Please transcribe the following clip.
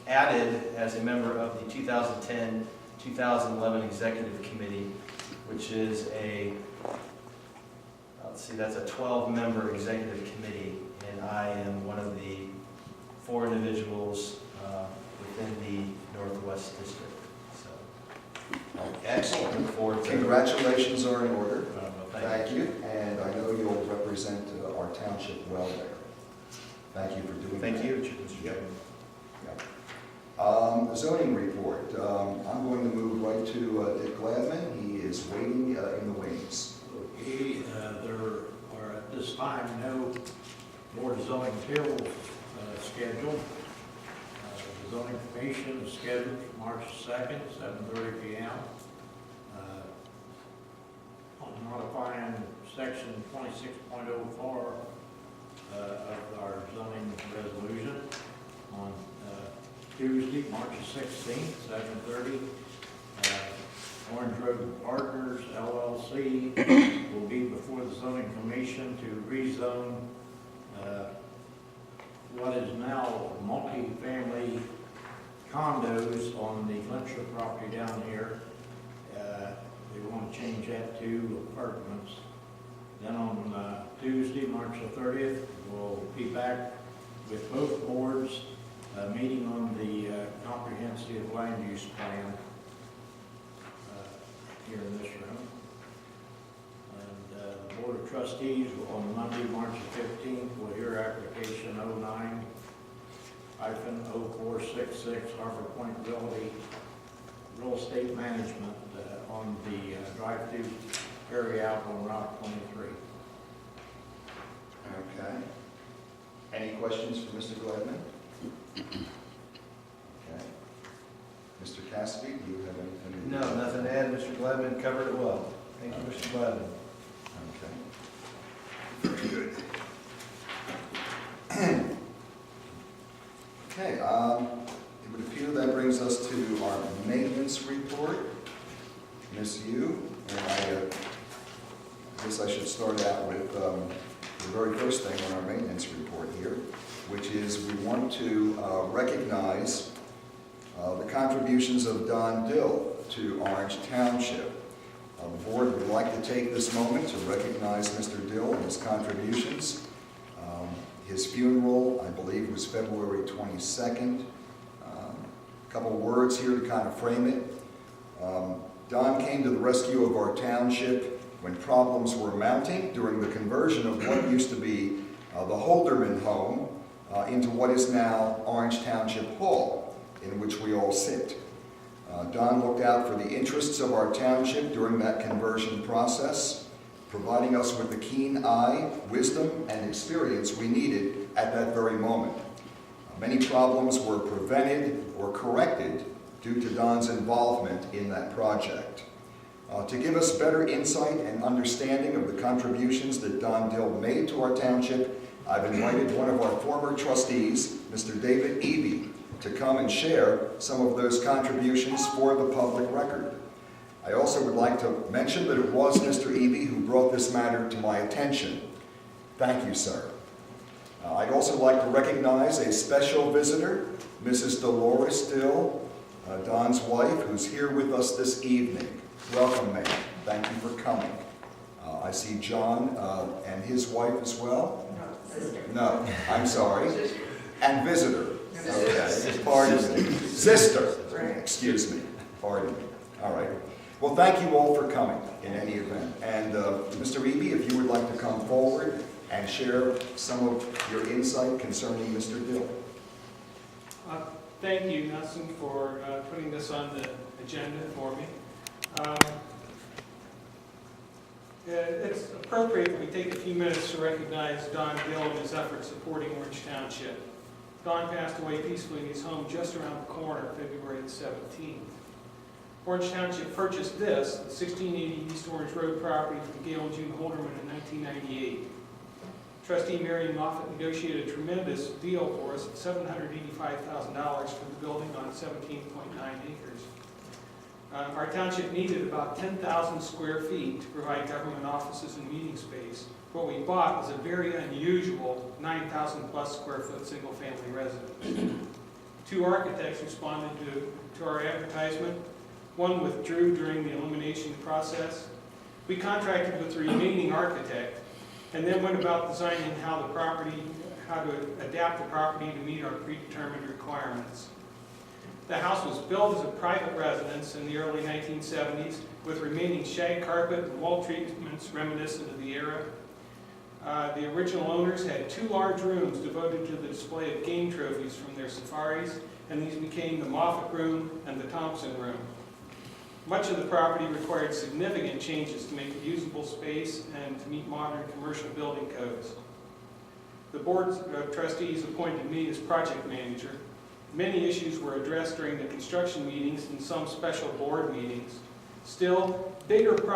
added as a member of the 2010-2011 Executive Committee, which is a, let's see, that's a 12-member executive committee, and I am one of the 4 individuals within the Northwest District. So, Excellent. look forward to Congratulations are in order. Thank Thank you, and I know you'll represent our township well there. Thank you for doing that. Thank you, Mr. Chairman. Zoning report. I'm going to move right to Dick Gladman. He is waiting in the wings. Okay, there are at this time no board of zoning appeals scheduled. The zoning commission is scheduled for March 2nd, 7:30 p.m. On modifying section 26.04 of our zoning resolution on Tuesday, March 16th, 7:30. Orange Road Partners LLC will be before the zoning commission to rezone what is now multi-family condos on the Lyncher property down here. They want to change that to apartments. Then on Tuesday, March the 30th, we'll be back with both boards meeting on the comprehensive land use plan here in this room. And the Board of Trustees on Monday, March the 15th, will hear application 09-0466 Harbor Point Realty Real Estate Management on the drive-through area out on Route 23. Okay. Any questions for Mr. Gladman? Okay. Mr. Cassidy, do you have anything? No, nothing to add. Mr. Gladman covered it well. Thank you, Mr. Gladman. Okay. Very good. Okay, it would appear that brings us to our maintenance report. Ms. Yu, and I guess I should start out with the very first thing on our maintenance report here, which is we want to recognize the contributions of Don Dill to Orange Township. The board would like to take this moment to recognize Mr. Dill and his contributions. His funeral, I believe, was February 22nd. A couple words here to kind of frame it. Don came to the rescue of our township when problems were mounting during the conversion of what used to be the Holderman home into what is now Orange Township Hall, in which we all sit. Don looked out for the interests of our township during that conversion process, providing us with the keen eye, wisdom, and experience we needed at that very moment. Many problems were prevented or corrected due to Don's involvement in that project. To give us better insight and understanding of the contributions that Don Dill made to our township, I've invited one of our former trustees, Mr. David Eby, to come and share some of those contributions for the public record. I also would like to mention that it was Mr. Eby who brought this matter to my attention. Thank you, sir. I'd also like to recognize a special visitor, Mrs. Dolores Dill, Don's wife, who's here with us this evening. Welcome, ma'am. Thank you for coming. I see John and his wife as well. No, sister. No, I'm sorry. Sister. And visitor. Okay, pardon me. Sister. Excuse me. Pardon me. All right. Well, thank you all for coming in any event. And Mr. Eby, if you would like to come forward and share some of your insight concerning Mr. Dill. Thank you, Nelson, for putting this on the agenda for me. It's appropriate that we take a few minutes to recognize Don Dill and his efforts supporting Orange Township. Don passed away peacefully in his home just around the corner, February the 17th. Orange Township purchased this, the 1680 East Orange Road property from Gail and June Holderman in 1998. Trustee Mary Moffett negotiated a tremendous deal for us at $785,000 for the building on 17.9 acres. Our township needed about 10,000 square feet to provide government offices and meeting space. What we bought was a very unusual 9,000 plus square foot single family residence. 2 architects responded to our advertisement. 1 withdrew during the elimination process. We contracted with the remaining architect and then went about designing how to adapt the property to meet our predetermined requirements. The house was built as a private residence in the early 1970s with remaining shag carpet and wall treatments reminiscent of the era. The original owners had 2 large rooms devoted to the display of game trophies from their safaris, and these became the Moffett Room and the Thompson Room. Much of the property required significant changes to make it usable space and to meet modern commercial building codes. The Board of Trustees appointed me as project manager. Many issues were addressed during the construction meetings and some special board meetings. Still, bigger projects